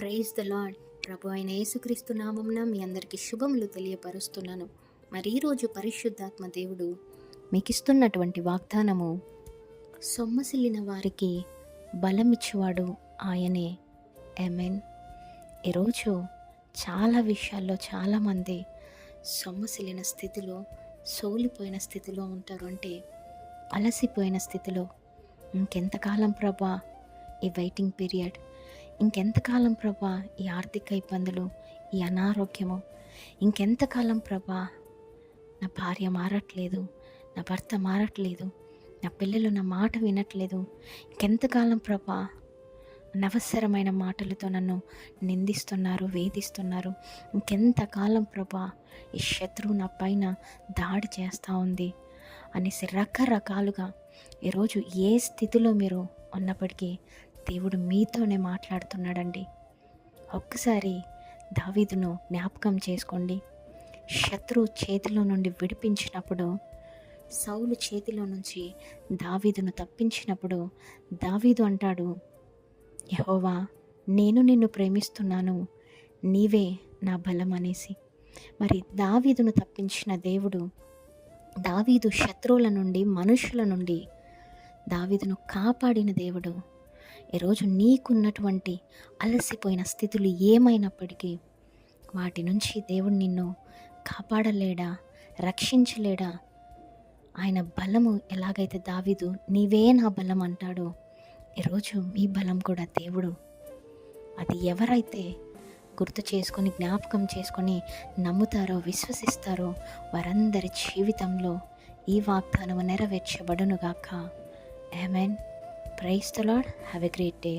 Praise the lord. ప్రభు అయిన యేసుక్రీస్తు నామమున మీ అందరికీ శుభములు తెలియపరుస్తున్నాను. మరి ఈరోజు పరిశుద్ధాత్మ దేవుడు మీకు ఇస్తున్నటువంటి వాగ్దానము, సొమ్మసిల్లిన వారికి బలమిచ్చువాడు ఆయనే. ఆమేన్. ఈరోజు చాలా విషయాల్లో చాలామంది సొమ్మసిల్లిన స్థితిలో, సోలిపోయిన స్థితిలో ఉంటారు. అంటే అలసిపోయిన స్థితిలో, ఇంకెంతకాలం ప్రభా ఈ వెయిటింగ్ పీరియడ్, ఇంకెంతకాలం ప్రభా ఈ ఆర్థిక ఇబ్బందులు, ఈ అనారోగ్యము, ఇంకెంతకాలం ప్రభా నా భార్య మారట్లేదు, నా భర్త మారట్లేదు, నా పిల్లలు నా మాట వినట్లేదు, ఇంకెంతకాలం ప్రభా అనవసరమైన మాటలతో నన్ను నిందిస్తున్నారు, వేధిస్తున్నారు, ఇంకెంతకాలం ప్రభా ఈ శత్రువు నా పైన దాడి చేస్తూ ఉంది అనేసి రకరకాలుగా ఈరోజు ఏ స్థితిలో మీరు ఉన్నప్పటికీ దేవుడు మీతోనే మాట్లాడుతున్నాడండి. ఒక్కసారి దావీదును జ్ఞాపకం చేసుకోండి. శత్రువు చేతిలో నుండి విడిపించినప్పుడు, సౌలు చేతిలో నుంచి దావీదును తప్పించినప్పుడు దావీదు అంటాడు, యెహోవా నేను నిన్ను ప్రేమిస్తున్నాను, నీవే నా బలం అనేసి. మరి దావీదును తప్పించిన దేవుడు, దావీదు శత్రువుల నుండి, మనుషుల నుండి దావీదును కాపాడిన దేవుడు ఈరోజు నీకున్నటువంటి అలసిపోయిన స్థితులు ఏమైనప్పటికీ వాటి నుంచి దేవుడు నిన్ను కాపాడలేడా, రక్షించలేడా? ఆయన బలము ఎలాగైతే దావీదు నీవే నా బలం అంటాడో, ఈరోజు మీ బలం కూడా దేవుడు. అది ఎవరైతే గుర్తు చేసుకొని, జ్ఞాపకం చేసుకొని నమ్ముతారో, విశ్వసిస్తారో వారందరి జీవితంలో ఈ వాగ్దానము నెరవేర్చబడునుగాక. ఆమేన్. Praise the Lord. Have a great day.